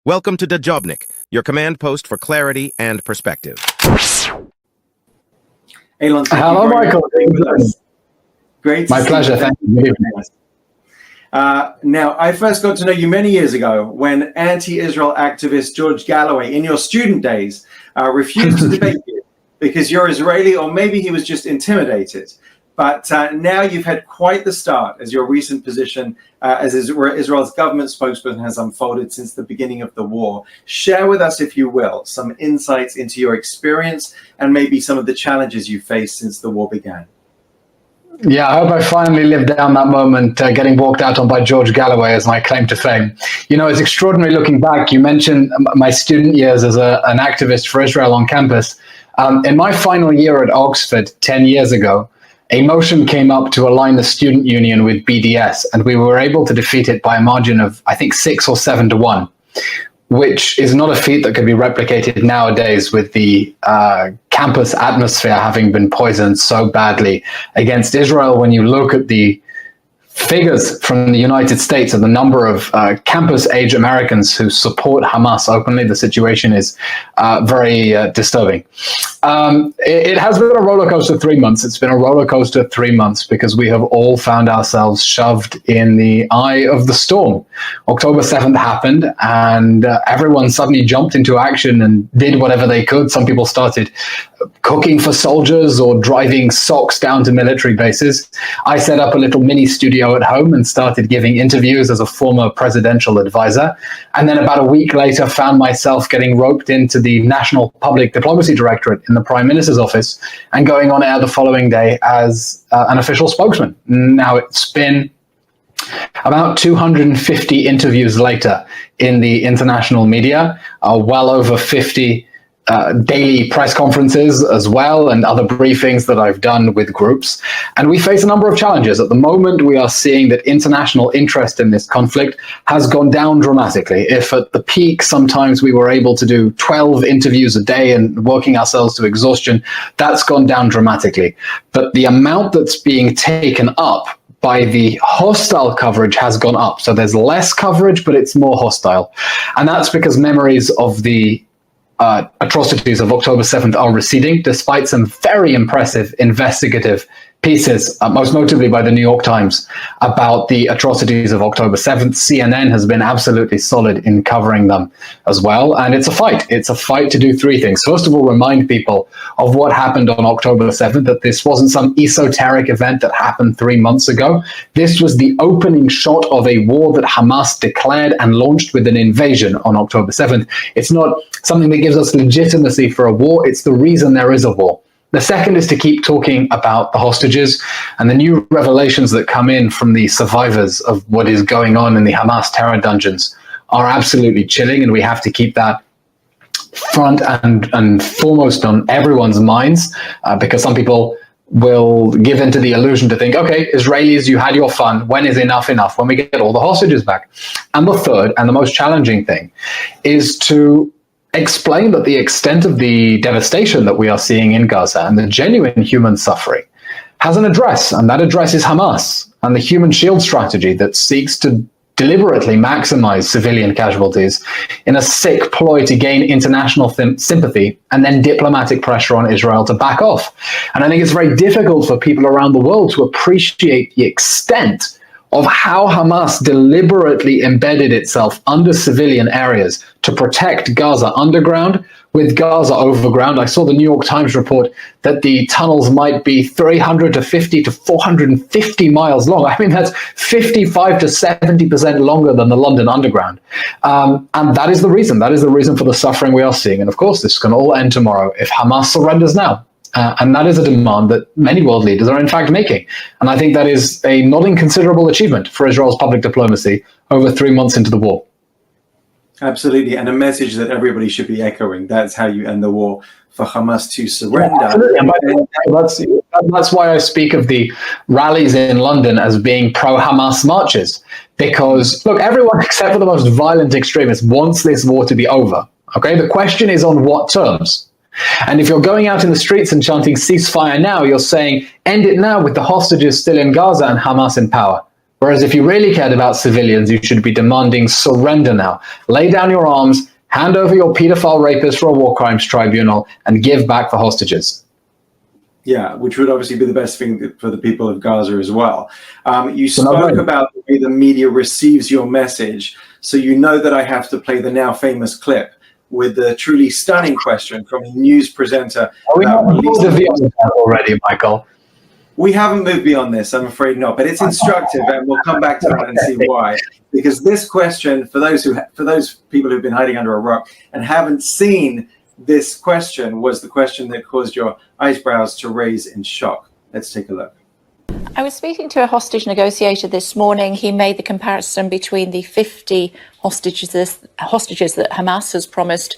Welcome to Dajobnik, your command post for clarity and perspective. Eylon, hello, Michael. Great. My pleasure. Thank you. Now, I first got to know you many years ago when anti-Israel activist George Galloway, in your student days, refused to debate you because you're Israeli, or maybe he was just intimidated. But now you've had quite the start as your recent position as Israel's government spokesman has unfolded since the beginning of the war. Share with us, if you will, some insights into your experience and maybe some of the challenges you faced since the war began. Yeah, I hope I finally lived down that moment, getting walked out on by George Galloway as my claim to fame. You know, it's extraordinary looking back. You mentioned my student years as an activist for Israel on campus. In my final year at Oxford 10 years ago, a motion came up to align the student union with BDS, and we were able to defeat it by a margin of, I think, 6 or 7 to 1, which is not a feat that could be replicated nowadays with the campus atmosphere having been poisoned so badly against Israel. When you look at the figures from the United States of the number of campus-age Americans who support Hamas openly, the situation is very disturbing. It has been a roller coaster 3 months. It's been a roller coaster 3 months because we have all found ourselves shoved in the eye of the storm. October 7th happened, and everyone suddenly jumped into action and did whatever they could. Some people started cooking for soldiers or driving socks down to military bases. I set up a little mini studio at home and started giving interviews as a former presidential advisor. And then about a week later, found myself getting roped into the National Public Diplomacy Directorate in the Prime Minister's office and going on air the following day as an official spokesman. Now it's been about 250 interviews later in the international media, well over 50 daily press conferences as well, and other briefings that I've done with groups. And we face a number of challenges. At the moment, we are seeing that international interest in this conflict has gone down dramatically. If at the peak, sometimes we were able to do 12 interviews a day and working ourselves to exhaustion, that's gone down dramatically. But the amount that's being taken up by the hostile coverage has gone up. So there's less coverage, but it's more hostile. And that's because memories of the atrocities of October 7th are receding, despite some very impressive investigative pieces, most notably by the New York Times, about the atrocities of October 7th. CNN has been absolutely solid in covering them as well. And it's a fight. It's a fight to do 3 things. First of all, remind people of what happened on October 7th, that this wasn't some esoteric event that happened 3 months ago. This was the opening shot of a war that Hamas declared and launched with an invasion on October 7th. It's not something that gives us legitimacy for a war. It's the reason there is a war. The second is to keep talking about the hostages and the new revelations that come in from the survivors of what is going on in the Hamas terror dungeons are absolutely chilling, and we have to keep that front and foremost on everyone's minds, because some people will give into the illusion to think, okay, Israelis, you had your fun. When is enough enough? When we get all the hostages back? And the third and the most challenging thing is to explain that the extent of the devastation that we are seeing in Gaza and the genuine human suffering has an address, and that address is Hamas and the human shield strategy that seeks to deliberately maximize civilian casualties in a sick ploy to gain international sympathy and then diplomatic pressure on Israel to back off. And I think it's very difficult for people around the world to appreciate the extent of how Hamas deliberately embedded itself under civilian areas to protect Gaza underground with Gaza overground. I saw the New York Times report that the tunnels might be 350 to 450 miles long. I mean, that's 55 to 70% longer than the London Underground. And that is the reason. That is the reason for the suffering we are seeing. And of course, this can all end tomorrow if Hamas surrenders now. And that is a demand that many world leaders are in fact making. And I think that is a not inconsiderable achievement for Israel's public diplomacy over 3 months into the war. Absolutely. And a message that everybody should be echoing. That's how you end the war, for Hamas to surrender. Yeah, absolutely. And that's why I speak of the rallies in London as being pro-Hamas marches. Because, look, everyone except for the most violent extremists wants this war to be over. Okay, the question is on what terms? And if you're going out in the streets and chanting ceasefire now, you're saying end it now with the hostages still in Gaza and Hamas in power. Whereas if you really cared about civilians, you should be demanding surrender now. Lay down your arms, hand over your pedophile rapists for a war crimes tribunal, and give back the hostages. Yeah, which would obviously be the best thing for the people of Gaza as well. You spoke about the way the media receives your message, so you know that I have to play the now famous clip with the truly stunning question from a news presenter. Are we not already, Michael? We haven't moved beyond this, I'm afraid not, but it's instructive, and we'll come back to that and see why. Because this question, for those people who've been hiding under a rock and haven't seen this question, was the question that caused your eyebrows to raise in shock. Let's take a look. I was speaking to a hostage negotiator this morning. He made the comparison between the 50 hostages that Hamas has promised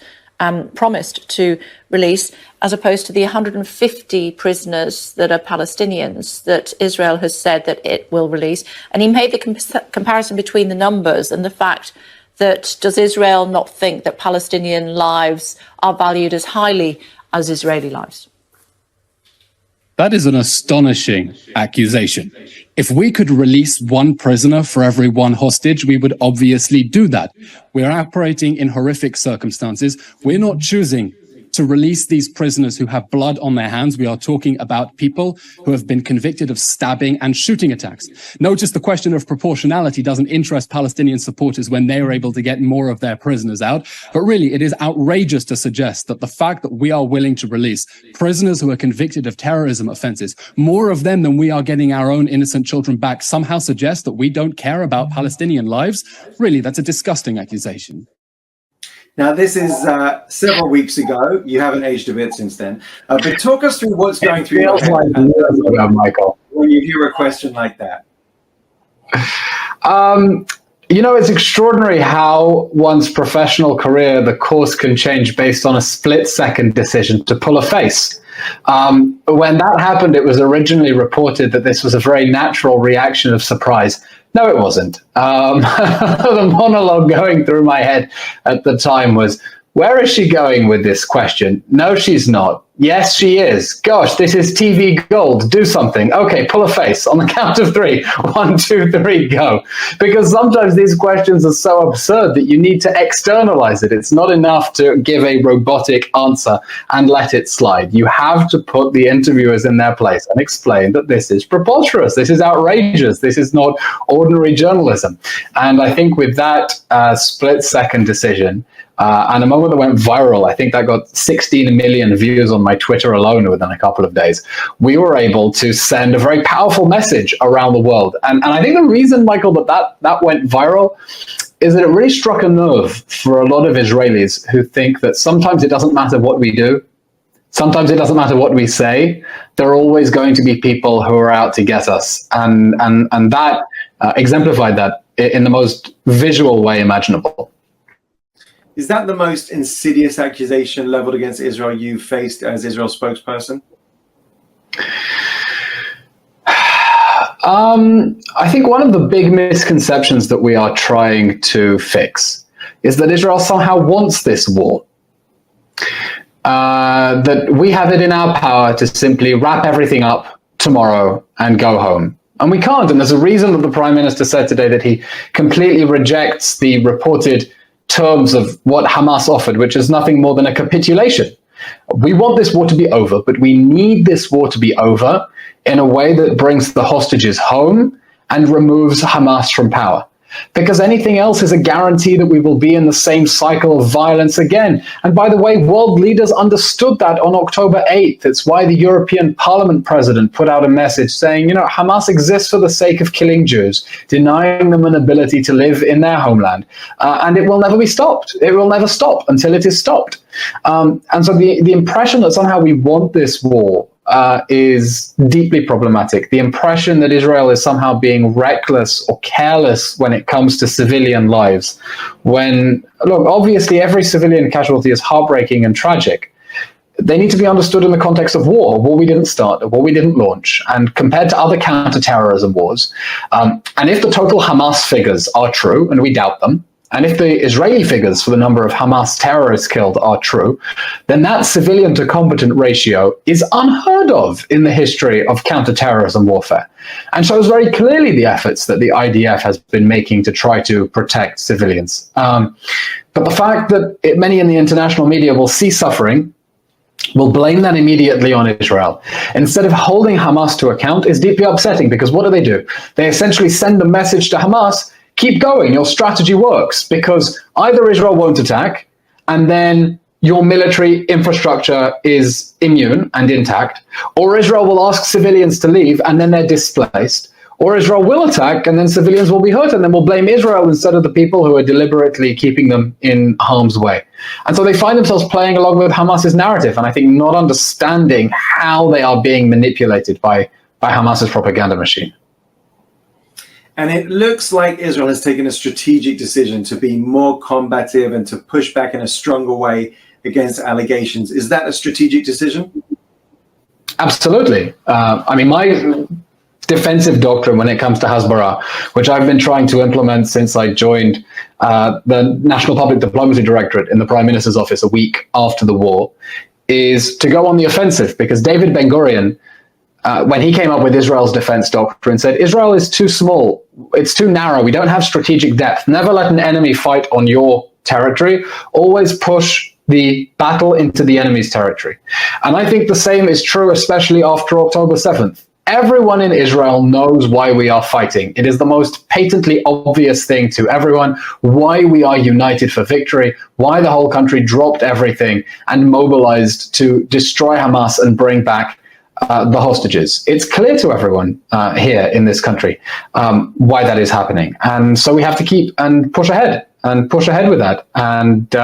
to release, as opposed to the 150 prisoners that are Palestinians that Israel has said that it will release. And he made the comparison between the numbers and the fact that, does Israel not think that Palestinian lives are valued as highly as Israeli lives? That is an astonishing accusation. If we could release one prisoner for every one hostage, we would obviously do that. We're operating in horrific circumstances. We're not choosing to release these prisoners who have blood on their hands. We are talking about people who have been convicted of stabbing and shooting attacks. Notice the question of proportionality doesn't interest Palestinian supporters when they are able to get more of their prisoners out. But really, it is outrageous to suggest that the fact that we are willing to release prisoners who are convicted of terrorism offenses, more of them than we are getting our own innocent children back, somehow suggests that we don't care about Palestinian lives. Really, that's a disgusting accusation. Now, this is several weeks ago. You haven't aged a bit since then. But talk us through what's going through your head, Michael, when you hear a question like that. You know, it's extraordinary how one's professional career, the course can change based on a split-second decision to pull a face. When that happened, it was originally reported that this was a very natural reaction of surprise. No, it wasn't. The monologue going through my head at the time was, where is she going with this question? No, she's not. Yes, she is. Gosh, this is TV gold. Do something. Okay, pull a face on the count of 3. 1, 2, 3, go. Because sometimes these questions are so absurd that you need to externalize it. It's not enough to give a robotic answer and let it slide. You have to put the interviewers in their place and explain that this is preposterous. This is outrageous. This is not ordinary journalism. And I think with that split-second decision, and a moment that went viral, I think that got 16 million views on my Twitter alone within a couple of days, we were able to send a very powerful message around the world. And I think the reason, Michael, that went viral is that it really struck a nerve for a lot of Israelis who think that sometimes it doesn't matter what we do. Sometimes it doesn't matter what we say. There are always going to be people who are out to get us. And that exemplified that in the most visual way imaginable. Is that the most insidious accusation leveled against Israel you've faced as Israel's spokesperson? I think one of the big misconceptions that we are trying to fix is that Israel somehow wants this war. That we have it in our power to simply wrap everything up tomorrow and go home. And we can't. And there's a reason that the Prime Minister said today that he completely rejects the reported terms of what Hamas offered, which is nothing more than a capitulation. We want this war to be over, but we need this war to be over in a way that brings the hostages home and removes Hamas from power. Because anything else is a guarantee that we will be in the same cycle of violence again. And by the way, world leaders understood that on October 8th. It's why the European Parliament president put out a message saying, you know, Hamas exists for the sake of killing Jews, denying them an ability to live in their homeland. And it will never be stopped. It will never stop until it is stopped. And so the impression that somehow we want this war is deeply problematic. The impression that Israel is somehow being reckless or careless when it comes to civilian lives, when, look, obviously every civilian casualty is heartbreaking and tragic. They need to be understood in the context of war, a war we didn't start, a war we didn't launch, and compared to other counterterrorism wars. And if the total Hamas figures are true, and we doubt them, and if the Israeli figures for the number of Hamas terrorists killed are true, then that civilian to combatant ratio is unheard of in the history of counterterrorism warfare, and shows very clearly the efforts that the IDF has been making to try to protect civilians. But the fact that many in the international media will see suffering, will blame that immediately on Israel, instead of holding Hamas to account, is deeply upsetting, because what do? They essentially send a message to Hamas: keep going, your strategy works, because either Israel won't attack, and then your military infrastructure is immune and intact, or Israel will ask civilians to leave, and then they're displaced, or Israel will attack, and then civilians will be hurt, and then we'll blame Israel instead of the people who are deliberately keeping them in harm's way. And so they find themselves playing along with Hamas's narrative, and I think not understanding how they are being manipulated by Hamas's propaganda machine. And it looks like Israel has taken a strategic decision to be more combative and to push back in a stronger way against allegations. Is that a strategic decision? Absolutely. My defensive doctrine when it comes to Hasbara, which I've been trying to implement since I joined the National Public Diplomacy Directorate in the Prime Minister's office a week after the war, is to go on the offensive, because David Ben-Gurion, when he came up with Israel's defense doctrine, said Israel is too small, it's too narrow, we don't have strategic depth, never let an enemy fight on your territory, always push the battle into the enemy's territory. And I think the same is true, especially after October 7th. Everyone in Israel knows why we are fighting. It is the most patently obvious thing to everyone, why we are united for victory, why the whole country dropped everything and mobilized to destroy Hamas and bring back the hostages. It's clear to everyone here in this country why that is happening. And so we have to keep and push ahead with that. And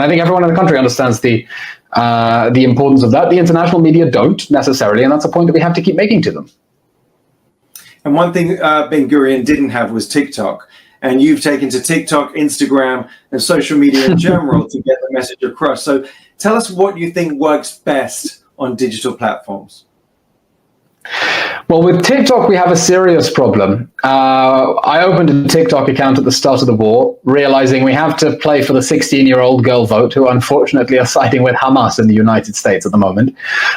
I think everyone in the country understands the importance of that. The international media don't necessarily, and that's a point that we have to keep making to them. And one thing Ben-Gurion didn't have was TikTok. And you've taken to TikTok, Instagram, and social media in general to get the message across. So tell us what you think works best on digital platforms. Well, with TikTok, we have a serious problem. I opened a TikTok account at the start of the war, realizing we have to play for the 16-year-old girl vote, who unfortunately are siding with Hamas in the United States at the moment.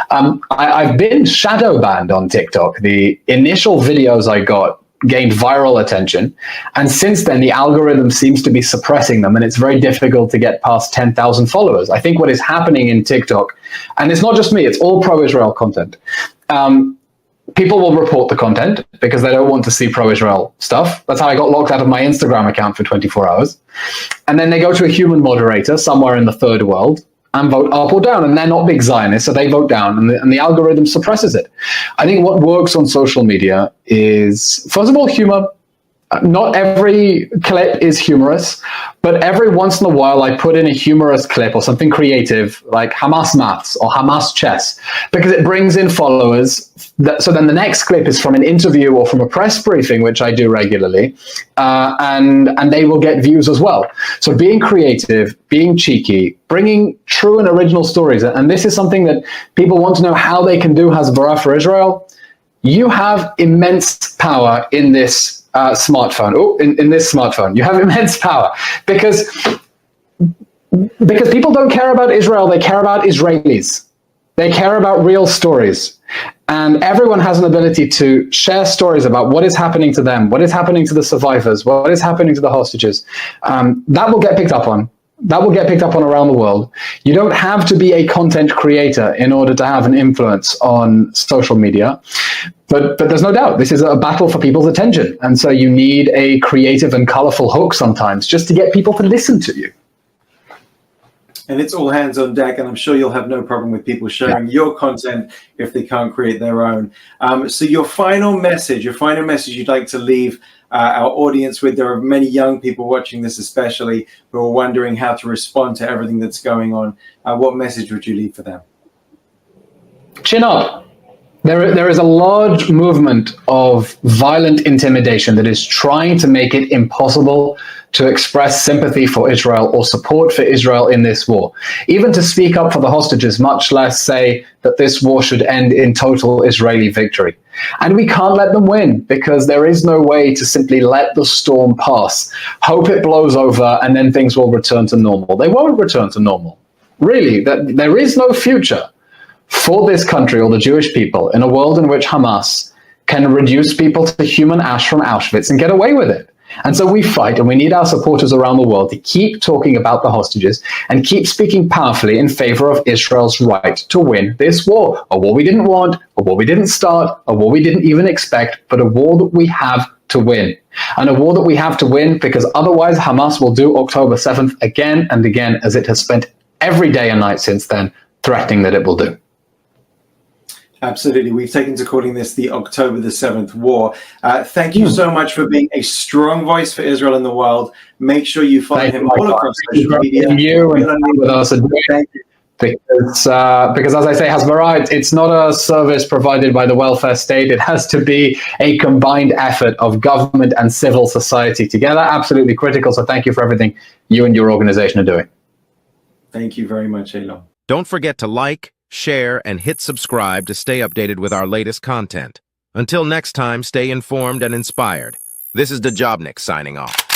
I've been shadow banned on TikTok. The initial videos I got gained viral attention, and since then the algorithm seems to be suppressing them, and it's very difficult to get past 10,000 followers. I think what is happening in TikTok, and it's not just me, it's all pro-Israel content. People will report the content because they don't want to see pro-Israel stuff. That's how I got locked out of my Instagram account for 24 hours. And then they go to a human moderator somewhere in the third world and vote up or down, and they're not big Zionists, so they vote down, and the algorithm suppresses it. I think what works on social media is, first of all, humor. Not every clip is humorous, but every once in a while I put in a humorous clip or something creative like Hamas maths or Hamas chess, because it brings in followers. So then the next clip is from an interview or from a press briefing, which I do regularly, and they will get views as well. So being creative, being cheeky, bringing true and original stories, and this is something that people want to know how they can do Hasbara for Israel. You have immense power in this smartphone. In this smartphone, you have immense power because people don't care about Israel, they care about Israelis. They care about real stories. And everyone has an ability to share stories about what is happening to them, what is happening to the survivors, what is happening to the hostages. That will get picked up on. That will get picked up on around the world. You don't have to be a content creator in order to have an influence on social media. But there's no doubt this is a battle for people's attention. And so you need a creative and colorful hook sometimes just to get people to listen to you. And it's all hands on deck, and I'm sure you'll have no problem with people sharing your content if they can't create their own. So your final message you'd like to leave our audience with. There are many young people watching this, especially, who are wondering how to respond to everything that's going on. What message would you leave for them? Chin up. There is a large movement of violent intimidation that is trying to make it impossible to express sympathy for Israel or support for Israel in this war, even to speak up for the hostages, much less say that this war should end in total Israeli victory. And we can't let them win, because there is no way to simply let the storm pass, hope it blows over, and then things will return to normal. They won't return to normal. Really, there is no future for this country or the Jewish people in a world in which Hamas can reduce people to human ash from Auschwitz and get away with it. And so we fight, and we need our supporters around the world to keep talking about the hostages and keep speaking powerfully in favor of Israel's right to win this war. A war we didn't want, a war we didn't start, a war we didn't even expect, but a war that we have to win. And a war that we have to win because otherwise Hamas will do October 7th again and again, as it has spent every day and night since then threatening that it will do. Absolutely. We've taken to calling this the October the 7th war. Thank you so much for being a strong voice for Israel in the world. Make sure you follow him all across social media. You and with us because as I say, Hasbara, it's not a service provided by the welfare state. It has to be a combined effort of government and civil society together. Absolutely critical. So thank you for everything you and your organization are doing. Thank you very much, Eylon. Don't forget to like, share, and hit subscribe to stay updated with our latest content. Until next time, stay informed and inspired. This is Dejobnik signing off.